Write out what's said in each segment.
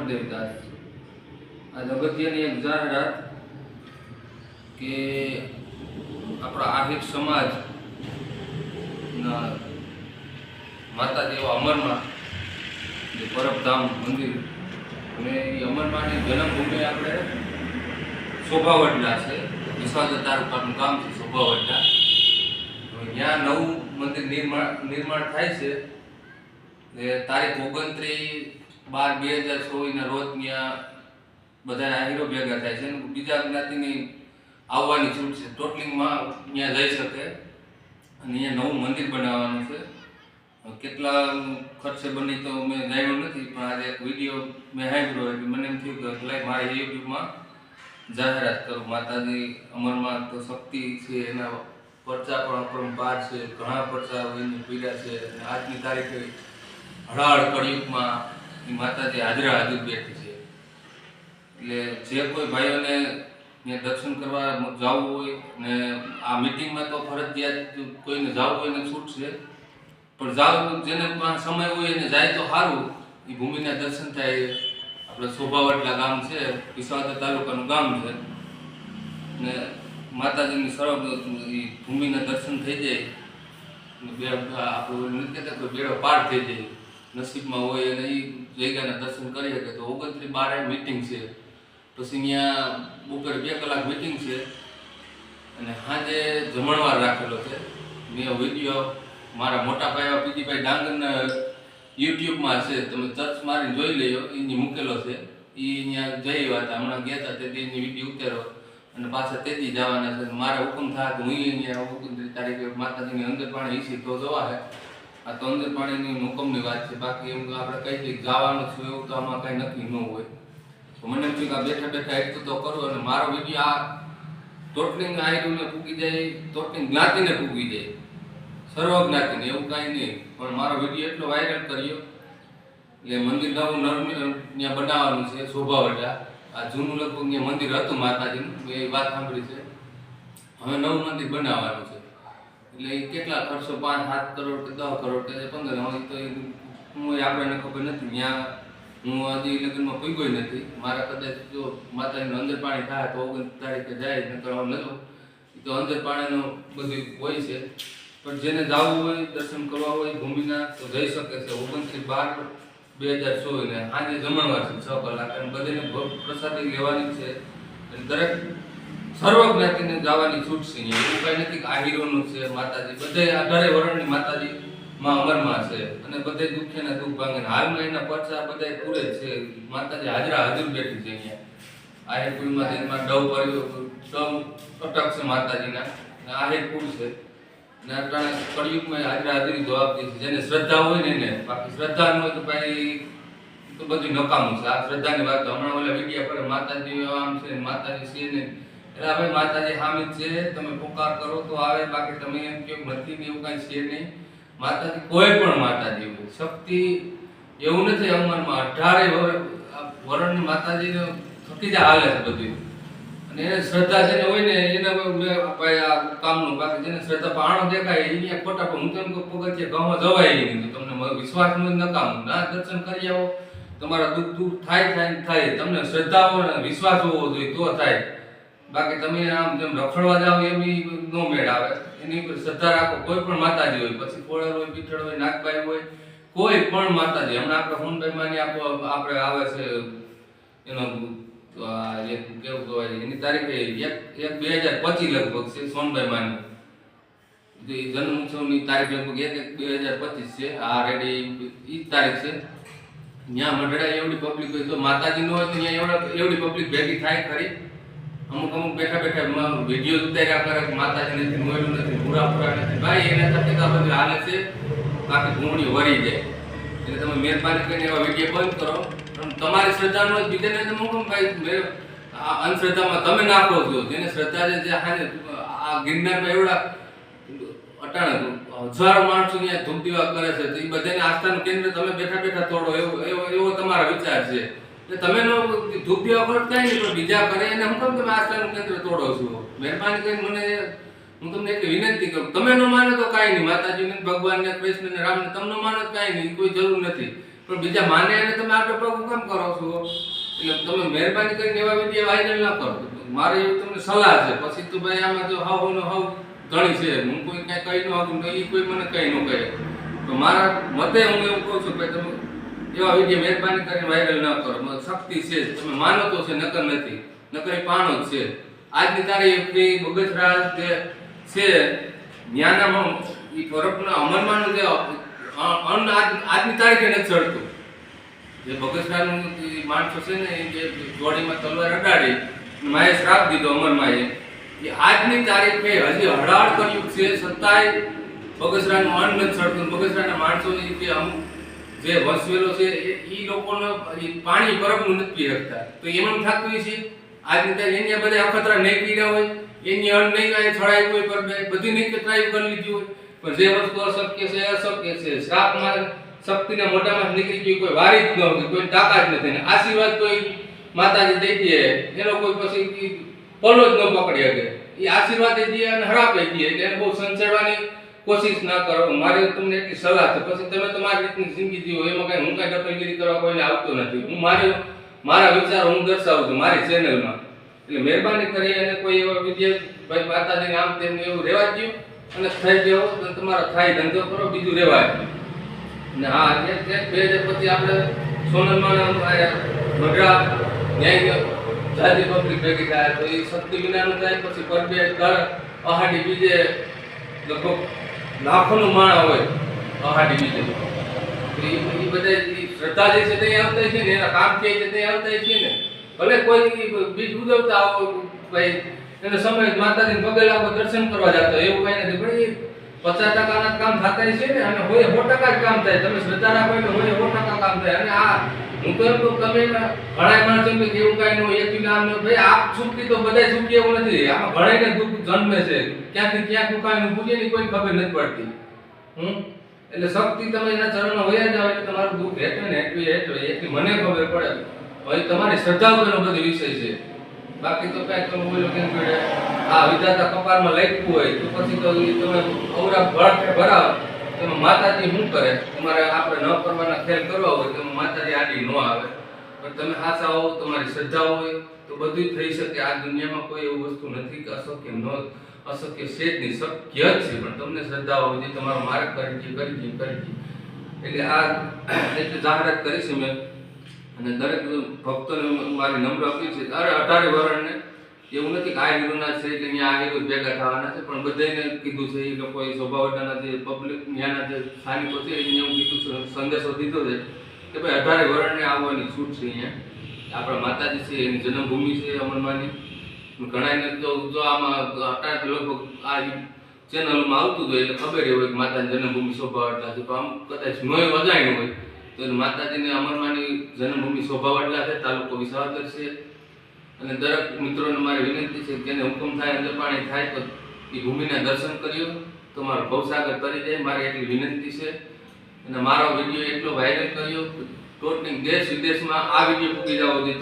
દેવદાસ। આ અગત્યની એક જાહેરાત કે આપણા આહિર સમાજના માતાજી એવા અમરમાં જે પરબધામ મંદિર અને એ અમરમાની જન્મભૂમિ આપણે શોભાવડલા છે, વિસાવદર તાલુકાનું ગામ છે શોભાવડલા। ત્યાં નવું મંદિર નિર્માણ થાય છે। તારીખ 29/12/2024 રોજ ત્યાં બધા આહિરો ભેગા થાય છે। બીજા જ્ઞાતિની આવવાની છૂટ છે, ટોટલિંગમાં ત્યાં જઈ શકે અને અહીંયા નવું મંદિર બનાવવાનું છે। કેટલા ખર્ચે બની તો મેં જાણ્યું નથી, પણ આજે એક વિડીયો મેં સાંભળ્યો એટલે મને એમ થયું કે લાઈ મારે યુટ્યુબમાં જાહેરાત કરું। માતાજી અમરમાં તો શક્તિ છે, એના પરચા પણ અપરંપાર છે, ઘણા પરચા એની પીડા છે। આજની તારીખે હળાહળ કળિયુગમાં એ માતાજી હાજરા હાજર બેઠી છે। એટલે જે કોઈ ભાઈઓને ત્યાં દર્શન કરવા જવું હોય ને આ મિટિંગમાં તો ફરજિયાત કોઈને જવું હોય ને છૂટ છે, પણ જવું જેને સમય હોય એને જાય તો સારું, એ ભૂમિના દર્શન થાય। આપણે શોભાવડલા ગામ છે, વિસાવદર તાલુકાનું ગામ છે ને માતાજીની સરળ ભૂમિના દર્શન થઈ જાય, આપણું નથી કહેતા કોઈ બેડો પાર થઈ જાય, નસીબમાં હોય અને એ જગ્યાના દર્શન કરી શકે। તો 29/12 મિટિંગ છે, પછી ત્યાં બપોરે 2 કલાક મિટિંગ છે અને સાંજે જમણવાર રાખેલો છે। મેં વિડીયો મારા મોટા ભાઈ પીજીભાઈ ડાંગરના યુટ્યુબમાં છે, તમે સર્ચ મારીને જોઈ લેજો, એની મૂકેલો છે। એ અહીંયા જઈ આવ્યા હતા, હમણાં ગયા હતા તે દીની વિડીયો ઉતારો અને પાછા તેથી જવાના છે। મારા હુકમ થાય તો હું અહીંયા 29 તારીખે માતાજીની અંદર પાણી ઈસી તો જવા છે। આ તો અંદર પાણીની હુકમની વાત છે, બાકી એમ આપણે કહી દઈએ જવાનું છું એવું તો આમાં કાંઈ નક્કી ન હોય। તો મને એમ થયું કે બેઠા બેઠા એટલું તો કરું અને મારો વિડીયો આ ટોટલિંગ આયરુને પૂગી જાય, ટોટલિંગ જ્ઞાતિને પૂગી જાય, સર્વ જ્ઞાતિને, એવું કાંઈ નહીં, પણ મારો વિડીયો એટલો વાયરલ કર્યો એટલે મંદિર નવું ત્યાં બનાવવાનું છે શોભાવડલા। આ જૂનું લગભગ ત્યાં મંદિર હતું માતાજીનું, એ વાત સાંભળી છે, હવે નવું મંદિર બનાવવાનું છે। એટલે એ કેટલા ખર્ચો 5-7 કરોડ કે 10 કરોડ કે 15, હવે તો આપણને ખબર નથી, ત્યાં હું હજી લગ્નમાં પૂગ્યો નથી। મારા કદાચ જો માતાજીનું અંદર પાણી થાય તો 29 તારીખે જાય, નકર નતું તો અંદર પાણીનું બધું હોય છે। પણ જેને જવું હોય દર્શન કરવા હોય ભૂમિના તો જઈ શકે છે। 29/12/2024 ને આજે જમણવાર છે 6 કલાક અને બધાને પ્રસાદી લેવાની છે અને દરેક સર્વ જ્ઞાતિને જવાની છૂટ છે। એવું કાંઈ નથી કે આહિરોનું છે માતાજી, બધે 18 વર્ષની માતાજી માં અમરમાં છે અને બધે દુખ્યાના દુઃખ ભાંગે। હાલમાં એના પરચા બધા પૂરે છે, માતાજી હાજરા હાજર બેઠી છે। અહીંયા આહિરપુરમાં ડવ અટક છે માતાજીના, આહિરપુર છે ને અટાણે કળિયુગમાં હાજરા હાજરી જવાબ દે છે। જેને શ્રદ્ધા હોય ને એને, બાકી શ્રદ્ધા ન હોય તો ભાઈ તો બધું નકામું છે। આ શ્રદ્ધાની વાત હમણાં ઓલા વિડીયા પર માતાજી આમ છે માતાજી છે ને, એટલે ભાઈ માતાજી હામી છે, તમે પોકાર કરો તો આવે, બાકી તમે એમ કેવું નથી ને એવું કાંઈ છે નહીં। માતાજી કોઈ પણ માતાજી હોય, શક્તિ એવું નથી અમરમાં 18 વર્ષની માતાજીને થકી જ હાલે છે બધું, અને એને શ્રદ્ધા જેને હોય ને એને ભાઈ આ કામનું, બાકી જેને શ્રદ્ધા પાણો દેખાય એને ખોટા, પણ હું તો એમ પગથિયે ગામમાં જવાય નહીં, તમને વિશ્વાસ નું નકામું ના દર્શન કરી આવો, તમારા દુઃખ દૂર થાય, તમને શ્રદ્ધા હોય ને વિશ્વાસ હોવો જોઈએ તો થાય, બાકી તમે આમ જેમ રખડવા જાવ એમ નો મેળ આવે। એની ઉપર શ્રદ્ધા રાખો, કોઈ પણ માતાજી હોય, પછી ખોડલ હોય, પીઠળ હોય, નાગબાઈ હોય, કોઈ પણ માતાજી। હમણાં આપણે ફોનભાઈ માની આપણે આવે છે એનો કેવું કહેવાય, એની તારીખે 1/1/2025 લગભગ છે સોનભાઈ માની જન્મ ઉત્સવની તારીખ લગભગ 1/1/2025 છે। આ રેડી ઈ તારીખ છે। ત્યાં મંડળાય એવડી પબ્લિક હોય તો માતાજી નો હોય તો ત્યાં એવડી પબ્લિક ભેગી થાય ખરી। અમુક બેઠા બેઠા વિડીયો ઉતાર્યા કરે, માતાજી નથી, મોયલું નથી, પૂરા નથી, ભાઈ એના સાથે તો બધું હાલે છે, બાકી ભૂમણી વળી જાય। એટલે તમે મહેરબાની કરીને એવા વિડીયો બંધ કરો, પણ તમારી શ્રદ્ધા નો બીજાને તમે કેમ ભાઈ અંધશ્રદ્ધામાં તમે નાખો છો, જેને શ્રદ્ધા છે આ ગિરનારમાં એવડા અટાણે હજારો માણસો ત્યાં ધૂપ દીવા કરે છે, તો એ બધાને આસ્થાનું કેન્દ્ર તમે બેઠા બેઠા તોડો, એવો તમારા વિચાર છે। તમે ધૂપ દીવા કરો કઈ નહીં, પણ બીજા કરે એને હું કેમ તમે આસ્થાનું કેન્દ્ર તોડો છો? મહેરબાની કરીને મને હું તમને એક વિનંતી કરું, તમે ન માનો તો કાંઈ નહીં, માતાજીને ભગવાનને કૃષ્ણને રામને તમને માનો તો કાંઈ નહીં, કોઈ જરૂર નથી, પણ બીજા માને એને તમે આટલો પ્રભુ કેમ કરો છો? તમે મહેરબાની કરીને એવા વિડીયો વાયરલ ના કરો. મારી એવી તમને સલાહ છે. પછી તો ભાઈ આમાં તો હાવ ધણી છે, હું કોઈ કાંઈ કહી ન હતું એ કોઈ મને કંઈ ન કહે. તો મારા મતે હું એવું કહું છું કે તમે એવા વિડીયો મહેરબાની કરીને વાયરલ ન કરો. શક્તિ છે, તમે માનો તો છે, નકર નથી, નકર એ પાણો જ છે. આજની તારીખ બગસરા જે છે જ્ઞાનામાં એ પરપના અમરમાંનું જે અન્ન આજની તારીખે નથી ચડતું. જે બગસરાનું માણસો છે ને એ જે જોડીમાં તલવાર અડાડી માએ શ્રાપ દીધો અમરમાએ, એ આજની તારીખે હજી હડાળ કર્યું છે, છતાંય બગસરાનું અન્ન નથી ચડતું. બગસરાના માણસોની જે અમુક જે વસવેલો છે એ લોકોને પાણી પરબનું નથી પી શકતા. તો એમ થતું છે આજની તારીખ એની બધા અખતરા નહીં પીડા હોય, એની અન્ન નહીં કાંઈ છડાય કોઈ પર બધી નહીં ટ્રાય કરી લીધી હોય, પણ જે વસ્તુ અશક્ય છે અશક્ય છે. શ્રાપમાં શક્તિના મોઢામાં નીકળી ગઈ, કોઈ વારી જ ન હોય, કોઈ તાકાત નથી. આશીર્વાદ કોઈ માતાજી દઈ દે એનો કોઈ પછી પલો જ ન પકડી શકે. એ આશીર્વાદ દે અને હરાપે દે એટલે એને બહુ સંચેડવાની કોશિશ ના કરો. મારે તમને એટલી સલાહ છે. પછી તમે તમારી રીતની જિંદગી જીવો, એમાં કઈ હું કઈ દખલગીરી કરવા કોઈને આવતો નથી. હું મારા વિચારો હું દર્શાવું છું મારી ચેનલમાં. એટલે મહેરબાની કરી અને કોઈ એવા વિડીયો ભાઈ માતાજીને આમ તેમ એવું રહેવા દો અને થઈ ગયો તો તમારો થાય ધંધો કરો, બીજું રહેવાય. અને હા, પછી આપણે સોનલમાં મઢડા ન્યાય જાતિ પબ્લિક ભેગી થાય તો એ શક્તિ વિનાનું થાય. પછી પર બે દર અહાડી બીજે લગભગ લાખોનું માણા હોય અહાડી બીજે. એ બધા શ્રદ્ધા જે છે ત્યાં આવતા છે ને, એના કામ કે છે ત્યાં આવતા છે ને. ભલે કોઈ બીજ ઉદવતા આવો ભાઈ એને સમય માતાજીને પગે લાગો દર્શન કરવા જતો એવું કઈ નથી. પણ એ 50% કામ થતા છે ને, અને હોય 100% જ કામ થાય. તમે શ્રદ્ધા રાખો એટલે હોય 100% કામ થાય. અને આ હું તો એમ કહું તમે ઘણા માણસો એમ કે એવું કાંઈ ન એક નામ ભાઈ આપ છૂટકી તો બધા છૂટકી એવું નથી. આમાં ઘણાને દુઃખ જન્મે છે, ક્યાંથી ક્યાં દુકાન પૂજે ની કોઈ ખબર નથી પડતી. એટલે શક્તિ તમે એના ચરણમાં વયા જાવ એટલે તમારું દુઃખ હેઠે ને એટલી મને ખબર પડે. હવે તમારી શ્રદ્ધા ઉપરનો બધો વિષય છે. બાકી તો કાંઈ તમે બોલો કેમ કે આ વિધાતા કપાળમાં લખ્યું હોય તો પછી તો તમે અવરા ભરાવ તમે માતાજી શું કરે. તમારે આપણે ન કરવાના ખેલ કરવા હોય તો માતાજી આડી ન આવે. પણ તમે આશા હો, તમારી શ્રદ્ધા હોય તો બધું થઈ શકે. આ દુનિયામાં કોઈ એવું વસ્તુ નથી કે અશક્ય છે જ નહીં, શક્ય જ છે. પણ તમને શ્રદ્ધા હોવી જોઈએ, તમારો માર્ગ કરી એટલે આ એટલે જાહેરાત કરીશ મેં. અને દરેક ભક્તોને મારી નમ્ર અપીલ છે. 18 વર્ષને એવું નથી કે આ હીરોના છે કે અહીંયા આ હીરો ભેગા થવાના છે, પણ બધાને કીધું છે. એ લોકોએ સ્વભાવના જે પબ્લિક ત્યાંના જે સ્થાનિકો છે એને એવું કીધું સંદેશો દીધો છે કે ભાઈ 18 વર્ષને આવવાની છૂટ છે. અહીંયા આપણા માતાજી છે, એની જન્મભૂમિ છે અમરમાની. ઘણાને જો આમાં અત્યારે લગભગ આ ચેનલમાં આવતું હોય એટલે ખબર હોય કે માતાની જન્મભૂમિ શોભાવટલા છે. તો આમ કદાચ નોય વજાયું હોય તો માતાજીને અમરમાની જન્મભૂમિ શોભાવટલા છે, તાલુકો વિસાવદર છે. અને દરેક મિત્રોને મારી વિનંતી છે કે જેને હુકમ થાય અંદર પાણી થાય તો એ ભૂમિના દર્શન કર્યો તો મારો ભવસાગર તરી જાય. મારી એટલી વિનંતી છે. અને મારો વિડીયો એટલો વાયરલ કર્યો ટોટલી દેશ વિદેશમાં આ વિડીયો પૂકી જવો જોઈએ.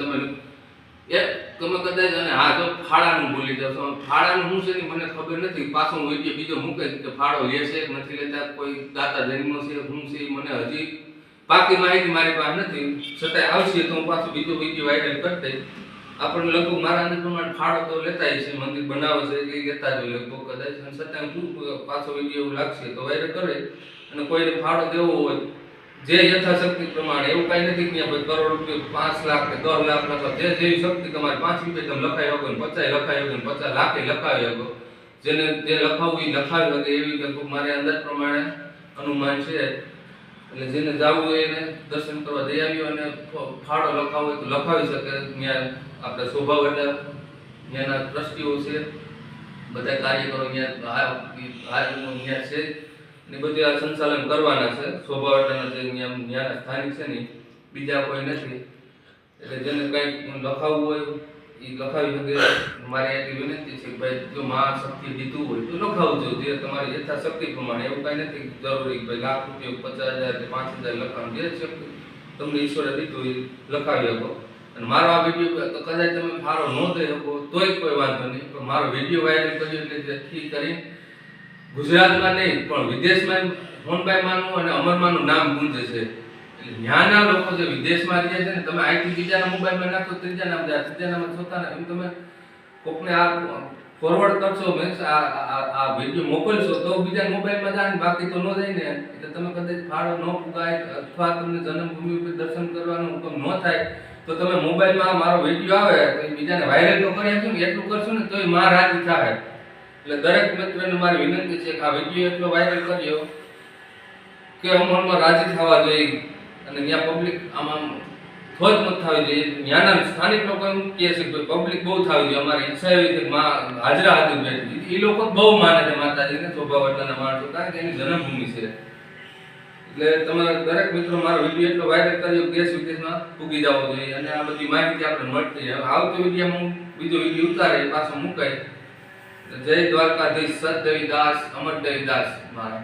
તમે કદાચ અને હા તો ફાળાનું ભૂલી જાવ છો. ફાળાનું શું છે મને ખબર નથી. પાછો વિડીયો બીજો મૂકે કે ફાળો લેશે કે નથી લેતા, કોઈ દાતા જન્મ છે શું છે મને હજી પાકી માહિતી મારી પાસે નથી. છતાંય આવશે તો હું પાછો બીજો વિડીયો વાયરલ કરી દઈશ. આપણને લગભગ મારા અંદર પ્રમાણે ફાળો તો લેતા છે, મંદિર બનાવે છે એ લેતા જ હોય લગભગ કદાચ. અને છતાં શું પાછો વિડીયો એવું લાગશે તો વાયરલ કરે. અને કોઈને ફાળો દેવો હોય જે યથાશક્તિ પ્રમાણે, એવું કઈ નથી કે ભાઈ કરોડ રૂપિયા 5 લાખ કે 10 લાખ લખો. જે જેવી શક્તિ તમારે 5 રૂપિયા તમે લખાઈ શકો, 50 લખાઈ શકો, 50 લાખ લખાવી શકો. જેને જે લખાવવું એ લખાવી શકે એવી લગભગ મારે અંદાજ પ્રમાણે અનુમાન છે. એટલે જેને જવું હોય એને દર્શન કરવા જઈ આવ્યો અને ફાળો લખાવો હોય તો લખાવી શકે. ત્યાં આપણે શોભાવટા ત્યાંના ટ્રસ્ટીઓ છે, બધા કાર્યકરો ત્યાં છે ને બધી આ સંચાલન કરવાના છે. શોભાવટાના જે ત્યાંના સ્થાનિક છે ને બીજા કોઈ નથી. એટલે જેને કંઈક લખાવવું હોય એ લખાવી શકે. મારી એટલી વિનંતી છે કે ભાઈ જો મહાશક્તિ દીધું હોય તો લખાવજો જે તમારી યથાશક્તિ પ્રમાણે. એવું કાંઈ નથી જરૂરી ભાઈ લાખ રૂપિયા 50,000 કે 5,000 લખાવું. જે શક્તિ તમને ઈશ્વરે દીધું એ લખાવી શકો. અને મારો આ વિડીયો તો કદાચ તમે ફાળો ન દઈ શકો તોય કોઈ વાંધો નહીં, પણ મારો વિડીયો વાયરલ કર્યો એટલે જેથી કરી ગુજરાતમાં નહીં પણ વિદેશમાં મોહનભાઈ માનું અને અમરમાનું નામ ગુંજે છે. એટલે ત્યાંના લોકો જે વિદેશમાં રહે છે ને, તમે આઈટી બીજાના મોબાઈલમાં નાખો, ત્રીજાના જાય, ત્રીજાનામાં ચોથાના, એમ તમે કોકને આ ફોરવર્ડ કરશો, મીન્સ આ વિડીયો મોકલશો તો બીજા મોબાઈલમાં જાય ને, બાકી તો ન જાય ને. એટલે તમે કદાચ ફાળો ન પુગાય અથવા તમને જન્મભૂમિ ઉપર દર્શન કરવાનો હુકમ ન થાય તો તમે મોબાઈલમાં મારો વિડીયો આવે તો બીજાને વાયરલ તો કરી આપજો ને, એટલું કરશો ને તોય માં રાજી થાય. એટલે દરેક મિત્રને મારી વિનંતી છે કે આ વિડીયો એટલો વાયરલ કર્યો કે અમલમાં રાજી થવા જોઈએ અને ત્યાં પબ્લિક આમાં થોજ ન થવી જોઈએ. ત્યાંના સ્થાનિક લોકો એમ કહે છે કે પબ્લિક બહુ થવી જોઈએ, અમારી ઈચ્છા એવી છે માં હાજરા હાજર બેઠી. એ લોકો બહુ માને છે માતાજીને, શોભાવર્તાના માણસો, કારણ કે એની જન્મભૂમિ છે. એટલે તમે દરેક મિત્રો મારો વિડીયો એટલો વાયરલ કર્યો દેશ વિદેશમાં પૂગી જવો જોઈએ અને આ બધી માહિતી આપણે મળતી રહે. આવતો વિડીયોમાં હું બીજો વિડીયો ઉતારે પાછો મુકાય. જય દ્વારકાધીશ, સત દેવીદાસ, અમર દેવીદાસ મારા.